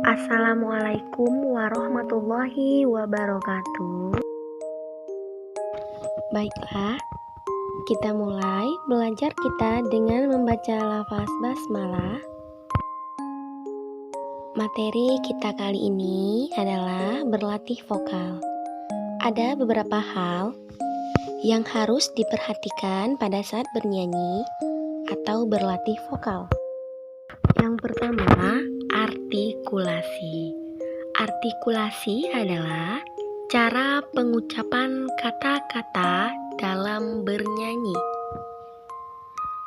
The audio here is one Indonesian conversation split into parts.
Assalamualaikum warahmatullahi wabarakatuh. Baiklah, kita mulai belajar kita dengan membaca lafaz basmalah. Materi kita kali ini adalah berlatih vokal. Ada beberapa hal yang harus diperhatikan pada saat bernyanyi atau berlatih vokal. Yang pertama, artikulasi. Artikulasi adalah cara pengucapan kata-kata dalam bernyanyi.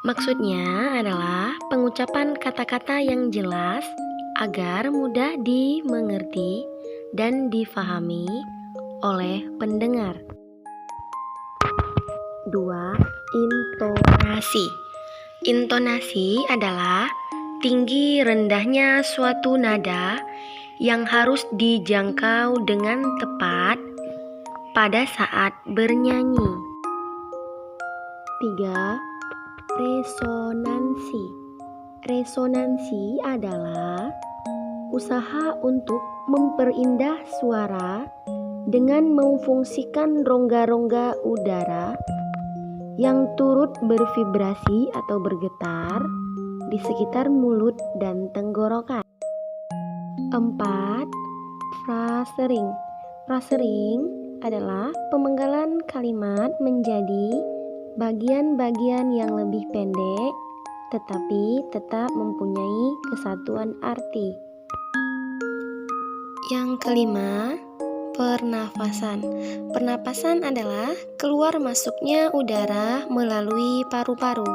Maksudnya adalah pengucapan kata-kata yang jelas agar mudah dimengerti dan difahami oleh pendengar. 2. Intonasi. Intonasi adalah tinggi rendahnya suatu nada yang harus dijangkau dengan tepat pada saat bernyanyi. 3. Resonansi. Resonansi adalah usaha untuk memperindah suara dengan memfungsikan rongga-rongga udara yang turut bervibrasi atau bergetar di sekitar mulut dan tenggorokan. 4. Frasering. Frasering adalah pemenggalan kalimat menjadi bagian-bagian yang lebih pendek tetapi tetap mempunyai kesatuan arti. Yang kelima, pernafasan. Pernapasan adalah keluar masuknya udara melalui paru-paru.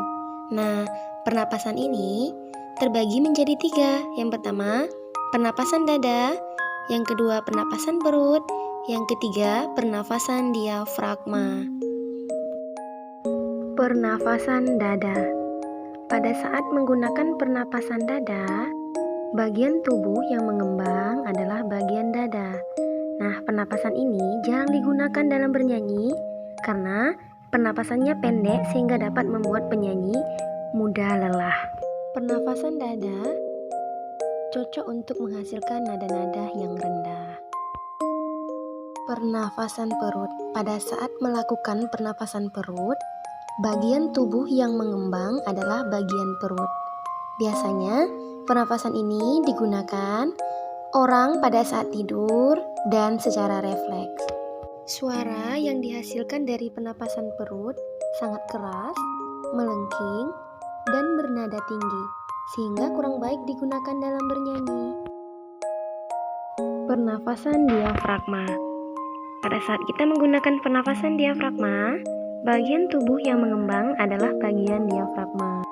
Nah, pernapasan ini terbagi menjadi 3. Yang pertama, pernapasan dada. Yang kedua, pernapasan perut. Yang ketiga, pernapasan diafragma. Pernapasan dada. Pada saat menggunakan pernapasan dada, bagian tubuh yang mengembang adalah bagian dada. Nah, pernapasan ini jarang digunakan dalam bernyanyi karena pernapasannya pendek sehingga dapat membuat penyanyi mudah lelah. Pernafasan dada cocok untuk menghasilkan nada-nada yang rendah. Pernafasan perut. Pada saat melakukan pernafasan perut, bagian tubuh yang mengembang adalah bagian perut. Biasanya, pernafasan ini digunakan orang pada saat tidur dan secara refleks. Suara yang dihasilkan dari pernapasan perut sangat keras, melengking, dan bernada tinggi, sehingga kurang baik digunakan dalam bernyanyi. Pernafasan diafragma. Pada saat kita menggunakan pernafasan diafragma, bagian tubuh yang mengembang adalah bagian diafragma.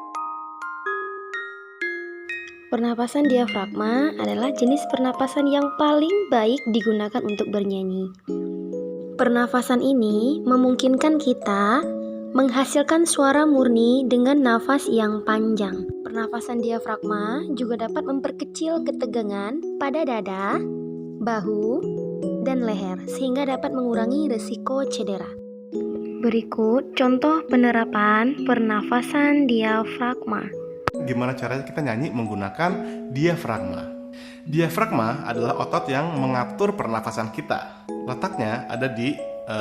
Pernapasan diafragma adalah jenis pernapasan yang paling baik digunakan untuk bernyanyi. Pernafasan ini memungkinkan kita menghasilkan suara murni dengan nafas yang panjang. Pernafasan diafragma juga dapat memperkecil ketegangan pada dada, bahu, dan leher sehingga dapat mengurangi risiko cedera. Berikut contoh penerapan pernafasan diafragma. Gimana caranya kita nyanyi menggunakan diafragma? Diafragma adalah otot yang mengatur pernafasan kita. Letaknya ada di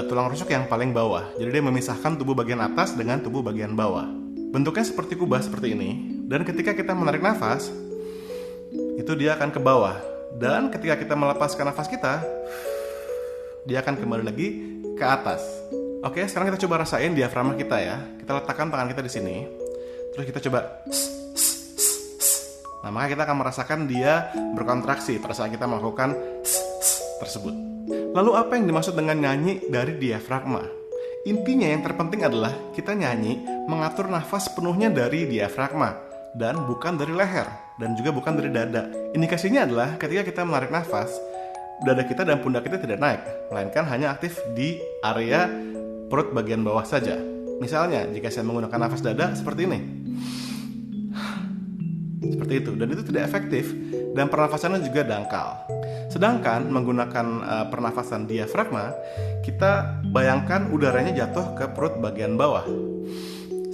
tulang rusuk yang paling bawah. Jadi dia memisahkan tubuh bagian atas dengan tubuh bagian bawah. Bentuknya seperti kubah seperti ini. Dan ketika kita menarik nafas, itu dia akan ke bawah. Dan ketika kita melepaskan nafas kita, dia akan kembali lagi ke atas. Oke, sekarang kita coba rasain diafragma kita ya. Kita letakkan tangan kita di sini. Terus kita coba. Nah, maka kita akan merasakan dia berkontraksi pada saat kita melakukan tersebut. Lalu apa yang dimaksud dengan nyanyi dari diafragma? Intinya yang terpenting adalah kita nyanyi mengatur nafas penuhnya dari diafragma dan bukan dari leher dan juga bukan dari dada. Indikasinya adalah ketika kita menarik nafas, dada kita dan pundak kita tidak naik, melainkan hanya aktif di area perut bagian bawah saja. Misalnya, jika saya menggunakan nafas dada seperti ini. Seperti itu, dan itu tidak efektif dan pernafasannya juga dangkal. Sedangkan menggunakan pernafasan diafragma, kita bayangkan udaranya jatuh ke perut bagian bawah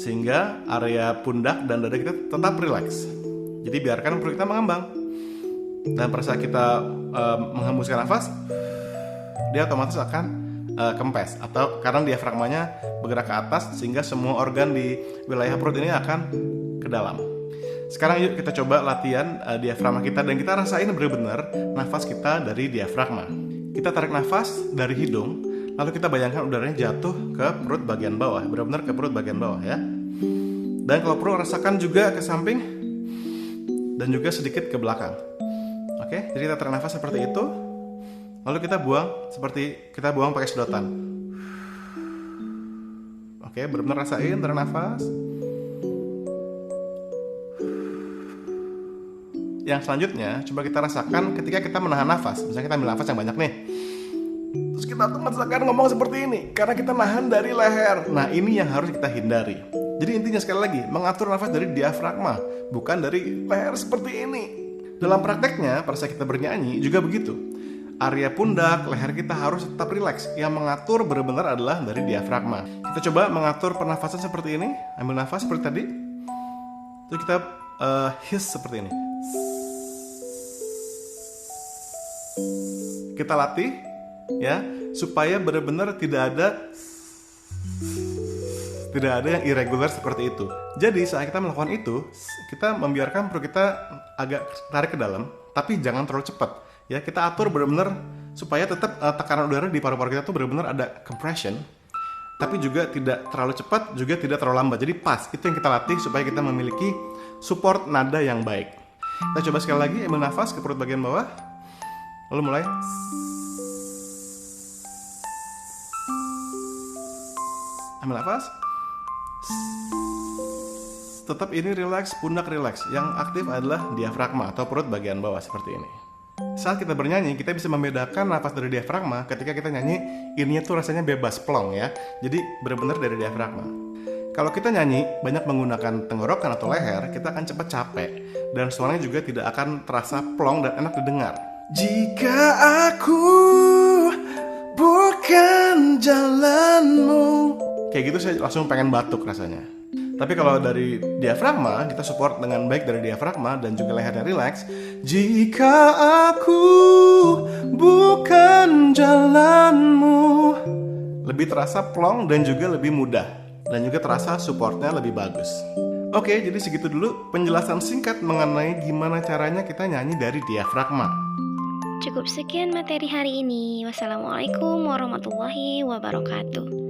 sehingga area pundak dan dada kita tetap rileks. Jadi biarkan perut kita mengembang. Dan pada saat kita menghembuskan nafas, dia otomatis akan kempes, atau karena diafragmanya bergerak ke atas sehingga semua organ di wilayah perut ini akan ke dalam. Sekarang yuk kita coba latihan diafragma kita, dan kita rasain benar-benar nafas kita dari diafragma. Kita tarik nafas dari hidung, lalu kita bayangkan udaranya jatuh ke perut bagian bawah, benar-benar ke perut bagian bawah ya. Dan kalau perlu rasakan juga ke samping dan juga sedikit ke belakang. Oke, jadi kita tarik nafas seperti itu, lalu kita buang seperti kita buang pakai sedotan. Oke, benar-benar rasain tarik nafas. Yang selanjutnya, coba kita rasakan ketika kita menahan nafas. Misalnya kita ambil nafas yang banyak nih, terus kita otomatis akan ngomong seperti ini, karena kita nahan dari leher. Nah, ini yang harus kita hindari. Jadi intinya sekali lagi, mengatur nafas dari diafragma, bukan dari leher seperti ini. Dalam prakteknya, pada saat kita bernyanyi juga begitu. Area pundak, leher kita harus tetap rileks. Yang mengatur benar-benar adalah dari diafragma. Kita coba mengatur pernafasan seperti ini. Ambil nafas seperti tadi. Terus kita hiss seperti ini. Kita latih ya, supaya benar-benar tidak ada yang irregular seperti itu. Jadi saat kita melakukan itu, kita membiarkan perut kita agak tarik ke dalam, tapi jangan terlalu cepat. Ya, kita atur benar-benar supaya tetap tekanan udara di paru-paru kita tuh benar-benar ada compression, tapi juga tidak terlalu cepat, juga tidak terlalu lambat. Jadi pas, itu yang kita latih supaya kita memiliki support nada yang baik. Kita coba sekali lagi, ambil nafas ke perut bagian bawah, lalu mulai. Ambil nafas. Tetap ini relax, pundak relax. Yang aktif adalah diafragma atau perut bagian bawah seperti ini. Saat kita bernyanyi, kita bisa membedakan nafas dari diafragma ketika kita nyanyi, ininya tuh rasanya bebas plong ya. Jadi benar-benar dari diafragma. Kalau kita nyanyi banyak menggunakan tenggorokan atau leher, kita akan cepat capek dan suaranya juga tidak akan terasa plong dan enak didengar. Jika aku bukan jalanmu, kayak gitu saya langsung pengen batuk rasanya. Tapi kalau dari diafragma, kita support dengan baik dari diafragma dan juga lehernya relax. Jika aku bukan jalanmu, lebih terasa plong dan juga lebih mudah, dan juga terasa supportnya lebih bagus. Oke, jadi segitu dulu penjelasan singkat mengenai gimana caranya kita nyanyi dari diafragma. Cukup sekian materi hari ini. Wassalamualaikum warahmatullahi wabarakatuh.